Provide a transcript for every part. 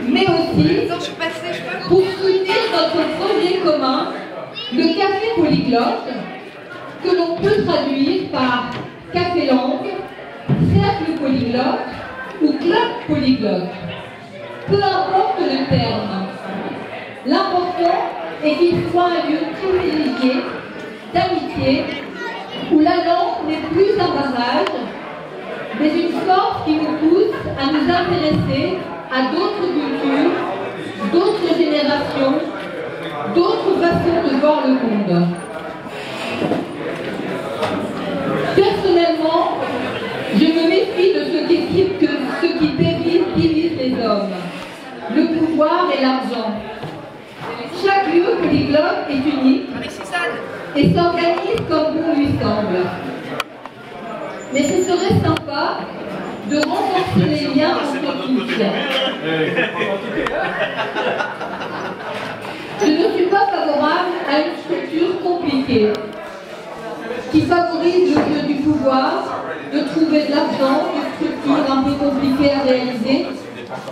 mais aussi pour soutenir notre projet commun, le Café Polyglotte, que l'on peut traduire par Café Langue, Cercle Polyglotte ou Club Polyglotte. Peu importe le terme, l'important est qu'il soit un lieu privilégié d'amitié où la langue n'est plus un barrage, mais une force qui nous pousse à nous intéresser à d'autres cultures, d'autres générations, d'autres façons de voir le monde. Personnellement, je me méfie de ce qui divise les hommes, le pouvoir et l'argent. Chaque lieu polyglotte est unique et s'organise comme bon lui semble. Mais ce serait sympa de renforcer les liens entre cultures. Je ne suis pas favorable à une structure compliquée qui favorise le jeu du pouvoir, de trouver de l'argent, une structure un peu compliquée à réaliser,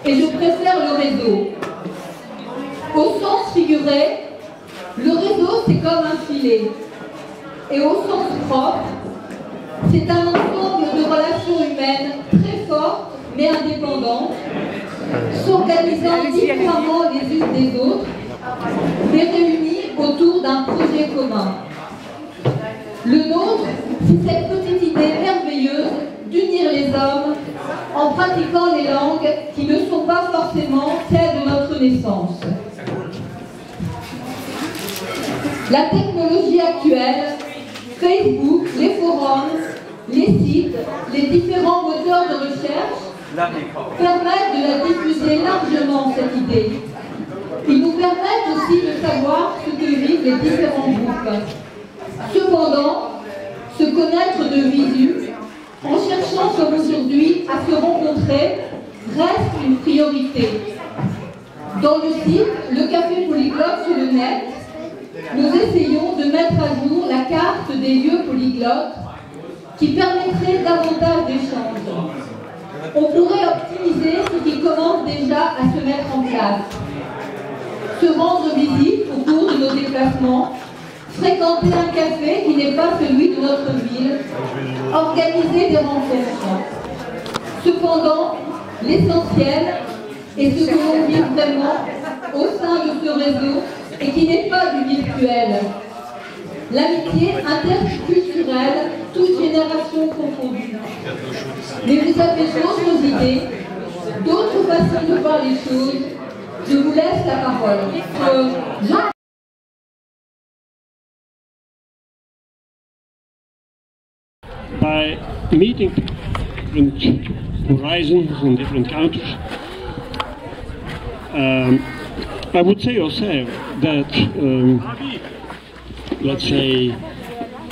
et je préfère le réseau. Au sens figuré, le réseau c'est comme un filet, et au sens propre, c'est un ensemble de relations humaines très fortes mais indépendantes, s'organisant différemment les unes des autres, mais réunies autour d'un projet commun. Le nôtre, c'est cette petite idée merveilleuse d'unir les hommes en pratiquant les langues qui ne sont pas forcément celles de notre naissance. La technologie actuelle, Facebook, les forums, les sites, les différents moteurs de recherche permettent de la diffuser largement, cette idée. Ils nous permettent aussi de savoir ce que vivent les différents groupes. Cependant, se connaître de visu, en cherchant comme aujourd'hui à se rencontrer, reste une priorité. Dans le site, le Café Polyglotte sur le net, nous essayons de mettre à jour la carte des lieux polyglottes qui permettrait davantage d'échanges. On pourrait optimiser ce qui commence déjà à se mettre en place. Se rendre visite au cours de nos déplacements, fréquenter un café qui n'est pas celui de notre ville, organiser des rencontres. Cependant, l'essentiel est ce que l'on vit vraiment au sein de ce réseau et qui n'est pas du virtuel. L'amitié interculturelle, toute génération confondue. Mais vous avez d'autres idées, d'autres façons de voir les choses. Je vous laisse la parole. By meeting different horizons and different countries, I would say also that, let's say,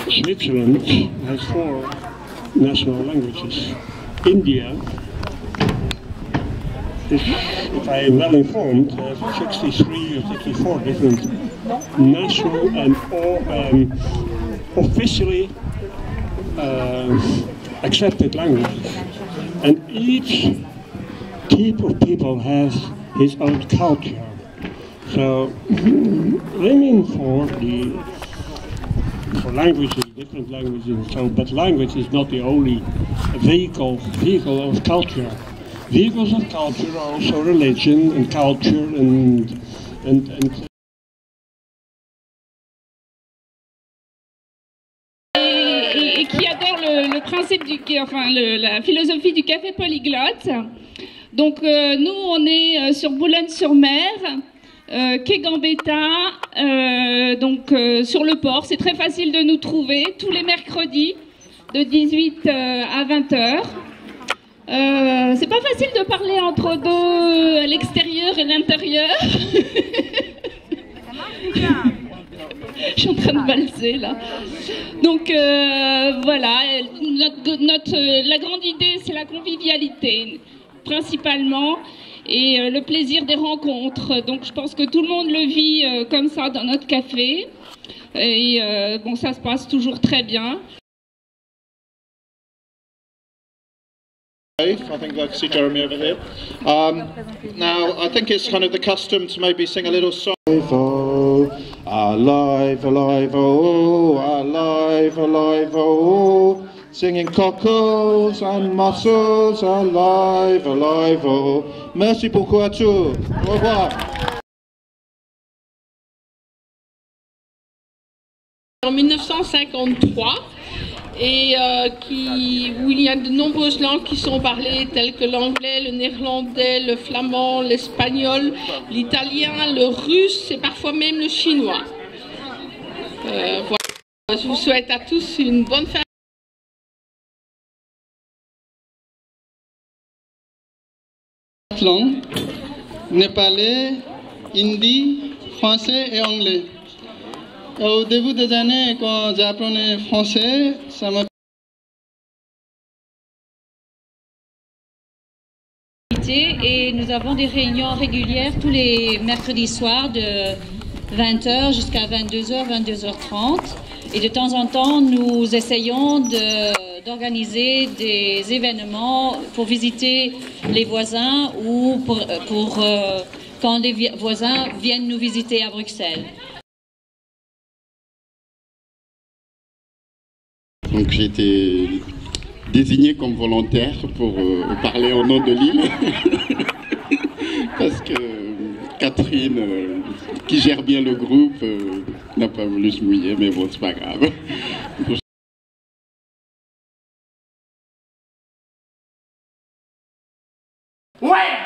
Switzerland has 4 national languages. India is, if I am well informed, has 63 or 64 different national and officially accepted languages. And each type of people has his own culture. So aiming for languages, different languages, and so, but language is not the only vehicle of culture. Vehicles of culture are also religion and culture and et qui adore le principe la philosophie du café polyglotte. Donc nous on est sur Boulogne-sur-Mer, quai Gambetta, sur le port. C'est très facile de nous trouver tous les mercredis de 18 à 20h. C'est pas facile de parler entre deux, l'extérieur et l'intérieur. Je suis en train de valser là. Donc voilà, la grande idée c'est la convivialité principalement et le plaisir des rencontres. Donc je pense que tout le monde le vit comme ça dans notre café et bon, ça se passe toujours très bien. I think I see Jeremy over here. Now, I think it's kind of the custom to maybe sing a little song. Alive, alive, oh, alive, alive, oh, singing cockles and mussels, alive, alive, oh. Merci beaucoup à tous. Au revoir. En 1953, et où il y a de nombreuses langues qui sont parlées, telles que l'anglais, le néerlandais, le flamand, l'espagnol, l'italien, le russe et parfois même le chinois. Voilà. Je vous souhaite à tous une bonne fête. Langues, népalais, hindi, français et anglais. Au début des années, quand j'apprenais français, ça m'a... Et nous avons des réunions régulières tous les mercredis soirs de 20h jusqu'à 22h, 22h30. Et de temps en temps, nous essayons d'organiser des événements pour visiter les voisins ou pour quand les voisins viennent nous visiter à Bruxelles. Donc j'ai été désigné comme volontaire pour parler au nom de l'île parce que Catherine, qui gère bien le groupe, n'a pas voulu se mouiller, mais bon, c'est pas grave. Ouais!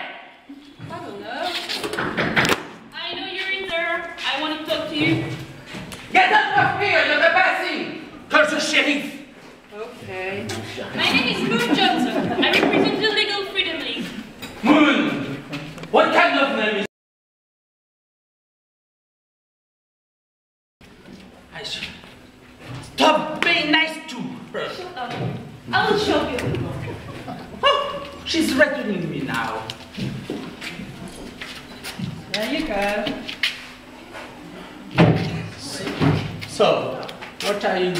I know you're in there. I want to talk to you. Get out of here, you're the passing! Call the sheriff! Okay. My name is Moon Johnson. I represent the Legal Freedom League. Moon! What kind of name is... Stop being nice to her! Shut up. I will show you. Oh, she's threatening me now. There you go. So, what are you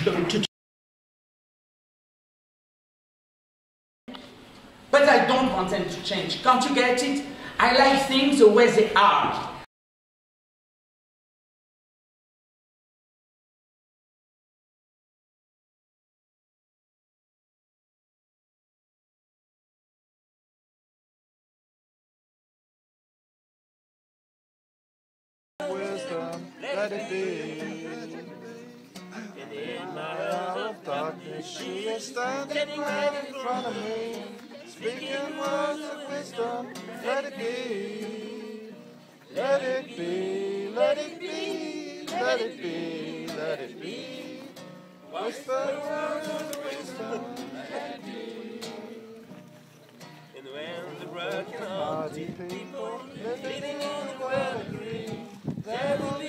going to do? But I don't want them to change. Can't you get it? I like things the way they are. Wisdom, let it be. In my hour of darkness, she is standing right in front of me, speaking words of wisdom. Let it be, let it be, let it be, let it be, let it be. Whisper words of wisdom. Let it be. And when the road comes, people living in the world agree. There will